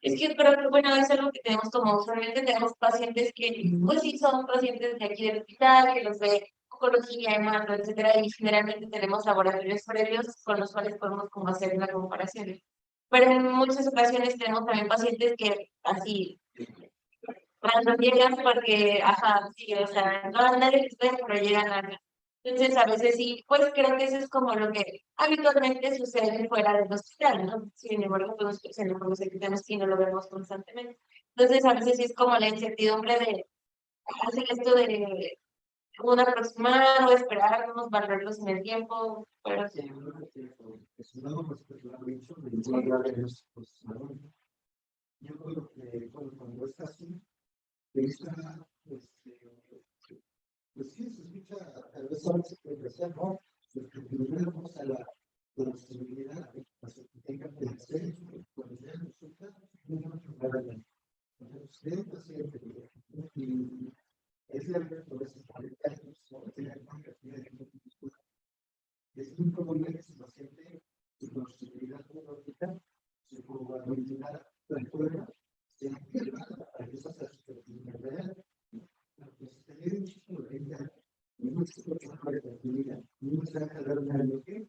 Es que, pero bueno, es algo que tenemos como, usualmente tenemos pacientes que, pues sí, son pacientes de aquí del hospital, que los ve oncología, hemato, etcétera, y generalmente tenemos laboratorios previos con los cuales podemos como hacer una comparación. Pero en muchas ocasiones tenemos también pacientes que así, cuando llegan porque, ajá, sí, o sea, no nadie les ve, pero llegan a. Entonces, a veces sí, pues creo que eso es como lo que habitualmente sucede fuera del hospital, ¿no? Sin embargo, pues en los hospitales sí no lo vemos constantemente. Entonces, a veces sí es como la incertidumbre de hacer esto un aproximado, esperarnos, valorarlos en el tiempo, pero
Sí, yo creo que es una lo dicho, de hablar de los posicionadores. Yo creo que cuando es así, esta, pues sí, se escucha, tal vez ahora se puede hacer, ¿no? Porque primero vamos a la posibilidad de que tengan que hacer, cuando ya resulta, no para la entonces, paciente, y es la verdad, por eso, por el caso, es muy probable que su paciente, su posibilidad neurológica, su probabilidad de prueba, sea elevada a esa situación real. Entonces, tener un chico de 20 años, mucho trabajo de tranquilidad, no se va a jalar un año que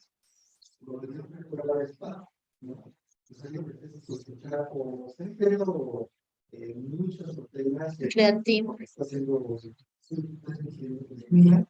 lo que yo me la spa, ¿no? Pues hay que sospechar o está haciendo muchas proteínas
Creativo.
que está haciendo mira,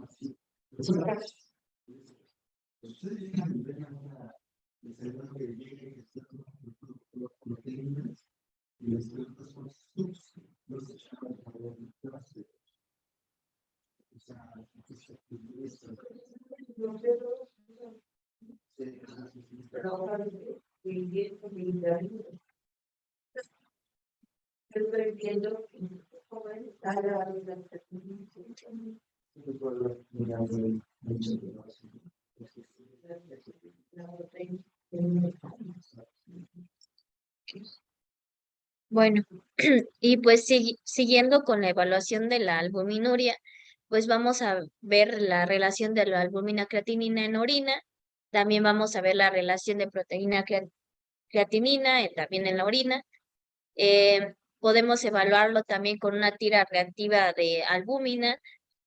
sí.
Bueno, y pues siguiendo con la evaluación de la albuminuria, pues vamos a ver la relación de la albúmina creatinina en orina, también vamos a ver la relación de proteína creatinina también en la orina. Podemos evaluarlo también con una tira reactiva de albúmina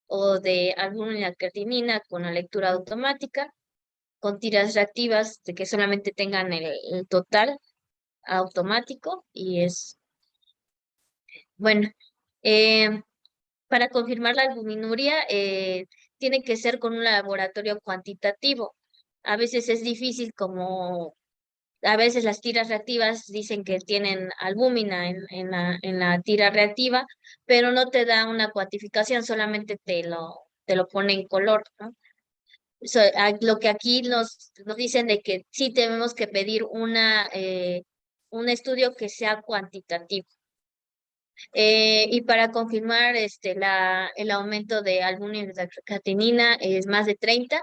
o de albúmina creatinina con la lectura automática, con tiras reactivas de que solamente tengan el total automático y es, bueno, eh, para confirmar la albuminuria tiene que ser con un laboratorio cuantitativo. A veces es difícil como a veces las tiras reactivas dicen que tienen albúmina en la tira reactiva, pero no te da una cuantificación, solamente te lo pone en color, ¿no? Lo que aquí nos dicen de que sí tenemos que pedir un estudio que sea cuantitativo. Y para confirmar el aumento de albúmina y creatinina es más de 30.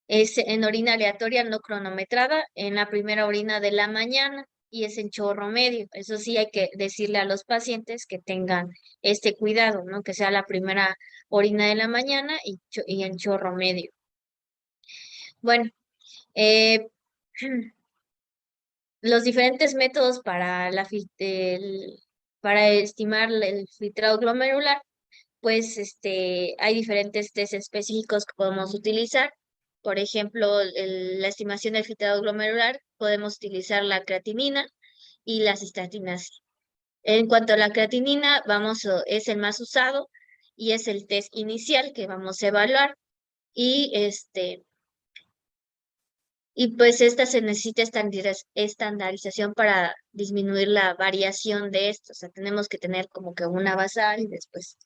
Es en orina aleatoria no cronometrada en la primera orina de la mañana y es en chorro medio. Eso sí hay que decirle a los pacientes que tengan este cuidado, ¿no? Que sea la primera orina de la mañana y en chorro medio. Bueno, eh, los diferentes métodos para para estimar el filtrado glomerular, pues hay diferentes test específicos que podemos utilizar. Por ejemplo, la estimación del filtrado glomerular, podemos utilizar la creatinina y las estatinas. En cuanto a la creatinina, es el más usado y es el test inicial que vamos a evaluar. Y pues esta se necesita estandarización para disminuir la variación de esto. O sea, tenemos que tener como que una basal y después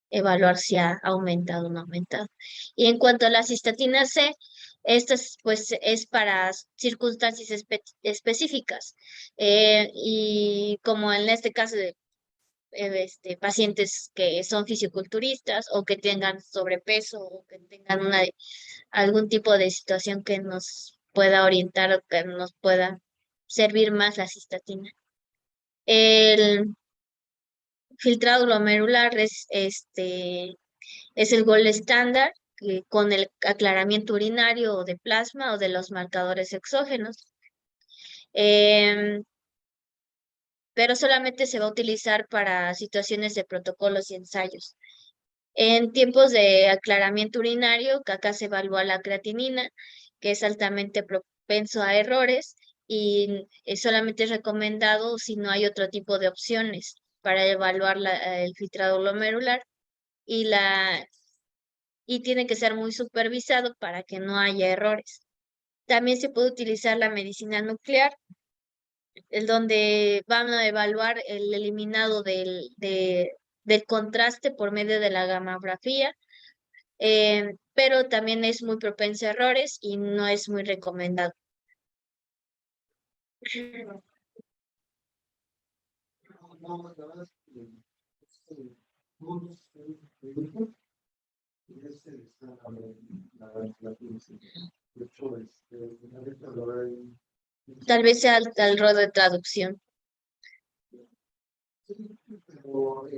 evaluar si ha aumentado o no ha aumentado. Y en cuanto a la cistatina C, esta pues es para circunstancias específicas. Y como en este caso de pacientes que son fisiculturistas o que tengan sobrepeso o que tengan algún tipo de situación que nos pueda orientar o que nos pueda servir más la cistatina. El filtrado glomerular es el gol estándar con el aclaramiento urinario o de plasma o de los marcadores exógenos. Pero solamente se va a utilizar para situaciones de protocolos y ensayos. En tiempos de aclaramiento urinario, que acá se evalúa la creatinina, que es altamente propenso a errores, y solamente es recomendado si no hay otro tipo de opciones para evaluar el filtrado glomerular y y tiene que ser muy supervisado para que no haya errores. También se puede utilizar la medicina nuclear, el donde van a evaluar el eliminado del contraste por medio de la gamografía, pero también es muy propenso a errores y no es muy recomendado.
No, la verdad es que todos está la de hecho, ahorita lo hay.
Tal vez sea al rol de traducción.
Sí, pero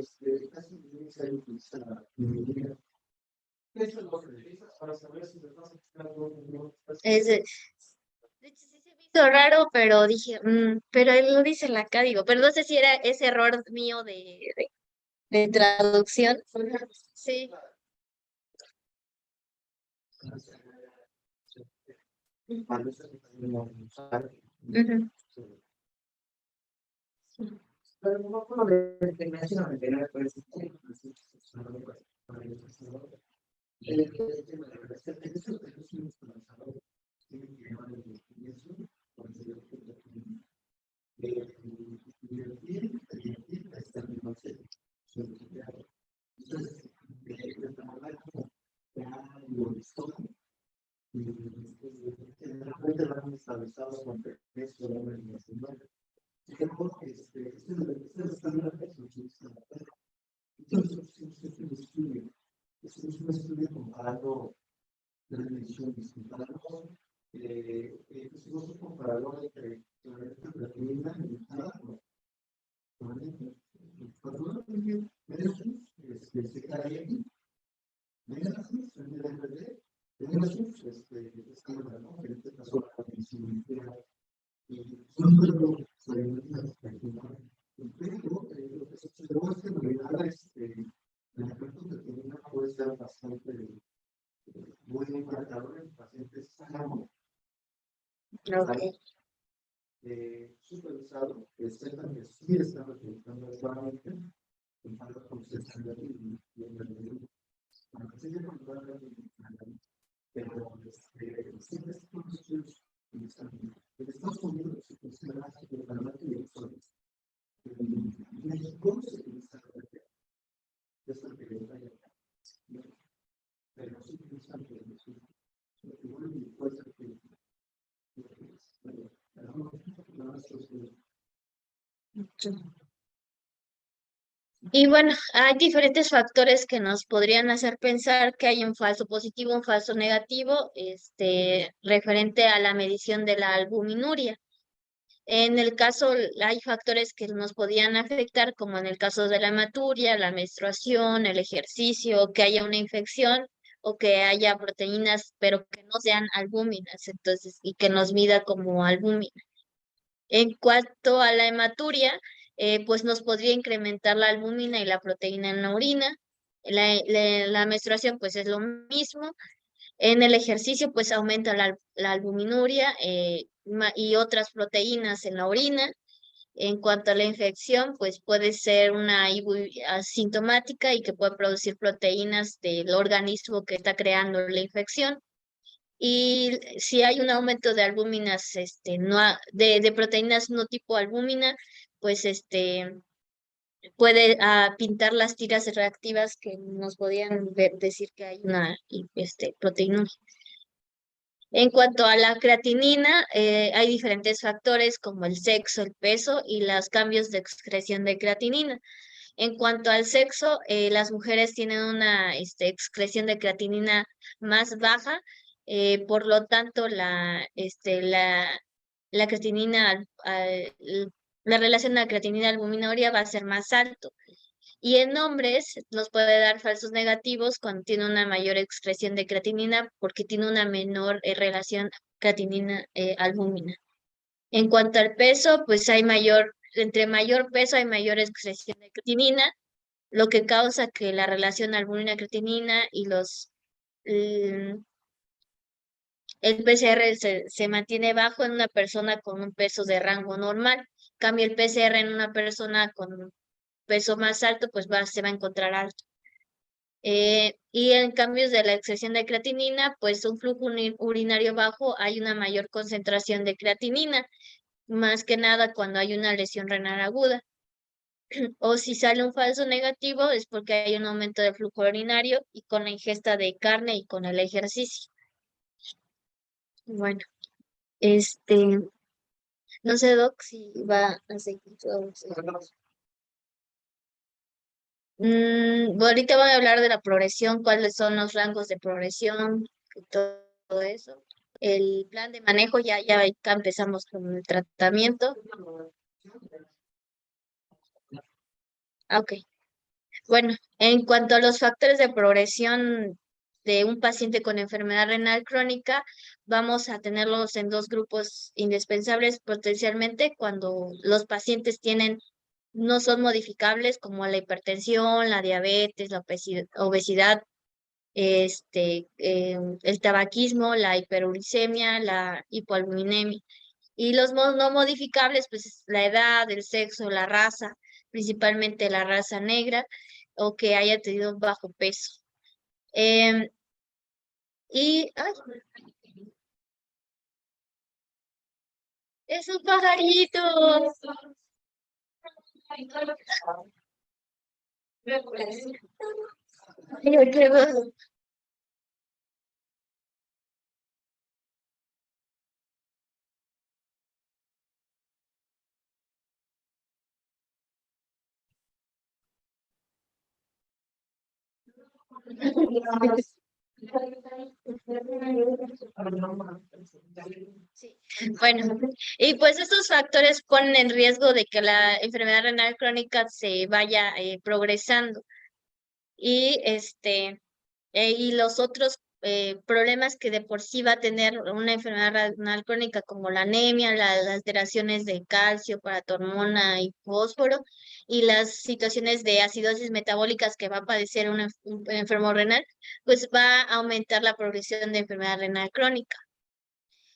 casi ni se utiliza la ingeniería. Eso lo revisas para saber si les vas a buscar algo o no.
De hecho, sí se me hizo raro, pero dije, pero él lo dice en acá, digo, pero no sé si era ese error mío de traducción. Sí.
A veces no sabe.
Ujú.
Pero no por lo de determinación a mantener por ese tiempo, el tema de la relación, eso es un desplazador. Tiene que llevar el definición, por eso yo creo que está en el concepto. Entonces, de trabajar como lo hizo, y de repente lo han estabilizado con peso, nacional. Digamos, este es el estándar que se utiliza. Entonces, es un estudio. Es un estudio comparando la medición, comparando, es un comparador entre la proteína y cada cuando uno tiene menos, se cae aquí, menos, en el MD, menos, estándar, ¿no? En este caso, la medición y son números experimentados, pero lo que se observó es que en realidad el efecto que tenía puede ser bastante muy impactador en pacientes sanos.
Okay.
Supervisado, etcétera, que sí están utilizando solamente en algo conceptual y en el aunque se llevan pero siempre estos estudios en Estados Unidos se considera que la mate de personas en México se utiliza es el que está allá, pero sí utilizan que puede ser que
Y bueno, hay diferentes factores que nos podrían hacer pensar que hay un falso positivo, un falso negativo, referente a la medición de la albuminuria. En el caso, hay factores que nos podían afectar, como en el caso de la hematuria, la menstruación, el ejercicio, que haya una infección o que haya proteínas, pero que no sean albúminas, entonces, y que nos mida como albúmina. En cuanto a la hematuria, pues nos podría incrementar la albúmina y la proteína en la orina. La menstruación, pues es lo mismo. En el ejercicio, pues aumenta la albuminuria y otras proteínas en la orina. En cuanto a la infección, pues puede ser una asintomática y que puede producir proteínas del organismo que está creando la infección. Y si hay un aumento de albúminas, no, de proteínas no tipo albúmina, pues puede pintar las tiras reactivas que nos podían decir que hay una proteína. En cuanto a la creatinina, hay diferentes factores como el sexo, el peso y los cambios de excreción de creatinina. En cuanto al sexo, las mujeres tienen una excreción de creatinina más baja, por lo tanto la creatinina, la relación de la creatinina albuminuria va a ser más alto. Y en hombres nos puede dar falsos negativos cuando tiene una mayor excreción de creatinina porque tiene una menor relación creatinina-albúmina. En cuanto al peso, pues entre mayor peso hay mayor excreción de creatinina, lo que causa que la relación albúmina-creatinina y el PCR se mantiene bajo en una persona con un peso de rango normal. Cambio el PCR en una persona con un peso más alto, pues se va a encontrar alto. Y en cambios de la excreción de creatinina, pues un flujo urinario bajo, hay una mayor concentración de creatinina, más que nada cuando hay una lesión renal aguda. O si sale un falso negativo es porque hay un aumento del flujo urinario y con la ingesta de carne y con el ejercicio. Bueno, no sé, Doc, si va a seguir todo. Ahorita voy a hablar de la progresión, cuáles son los rangos de progresión y todo eso. El plan de manejo, ya acá empezamos con el tratamiento. Ok. Bueno, en cuanto a los factores de progresión de un paciente con enfermedad renal crónica, vamos a tenerlos en dos grupos indispensables potencialmente cuando los pacientes no son modificables, como la hipertensión, la diabetes, la obesidad, el tabaquismo, la hiperuricemia, la hipoalbuminemia. Y los no modificables, pues la edad, el sexo, la raza, principalmente la raza negra, o que haya tenido bajo peso. Ay, es un pajarito. Ay, qué bueno. Sí. Bueno, y pues estos factores ponen en riesgo de que la enfermedad renal crónica se vaya progresando y y los otros problemas que de por sí va a tener una enfermedad renal crónica como la anemia, las alteraciones de calcio, paratormona y fósforo y las situaciones de acidosis metabólicas que va a padecer un enfermo renal, pues va a aumentar la progresión de enfermedad renal crónica.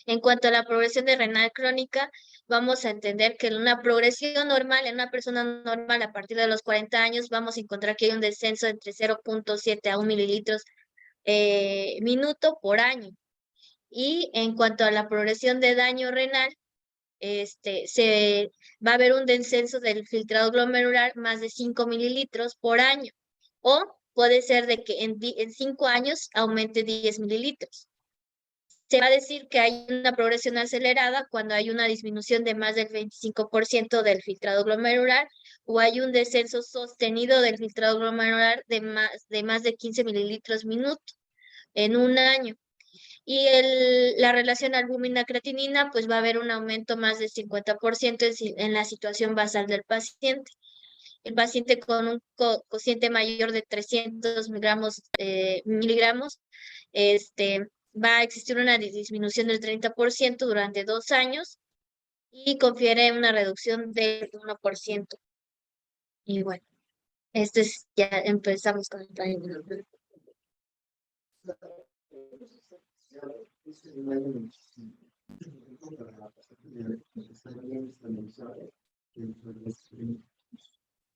En cuanto a la progresión de renal crónica, vamos a entender que en una progresión normal, en una persona normal a partir de los 40 años, vamos a encontrar que hay un descenso entre 0.7 a 1 mililitros minuto por año. Y en cuanto a la progresión de daño renal, se va a haber un descenso del filtrado glomerular más de 5 mililitros por año. O puede ser de que en 5 años aumente 10 mililitros. Se va a decir que hay una progresión acelerada cuando hay una disminución de más del 25% del filtrado glomerular o hay un descenso sostenido del filtrado glomerular de más de 15 mililitros minuto en un año. Y la relación albúmina-creatinina, pues va a haber un aumento más del 50% en la situación basal del paciente. El paciente con un cociente mayor de 300 miligramos, va a existir una disminución del 30% durante 2 años y confiere una reducción del 1%. Y bueno, ya empezamos con el plan.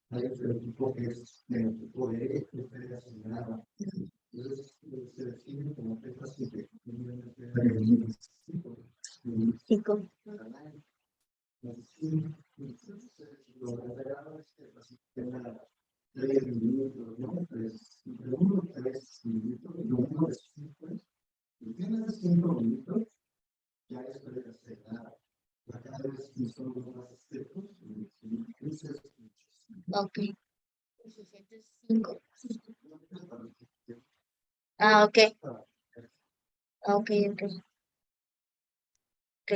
Hay otro tipo que es tipo de acelerada. Entonces, se define como que paciente que tiene una de
5.
Lo acelerado es que el paciente tenga 3 minutos, ¿no? 3 minutos, y lo uno es 5. Y tienes de 5 minutos, ya es acelerada. Cada vez que somos más estrictos,
Ok. 5. Ah, ok. Ok, ok. Ok.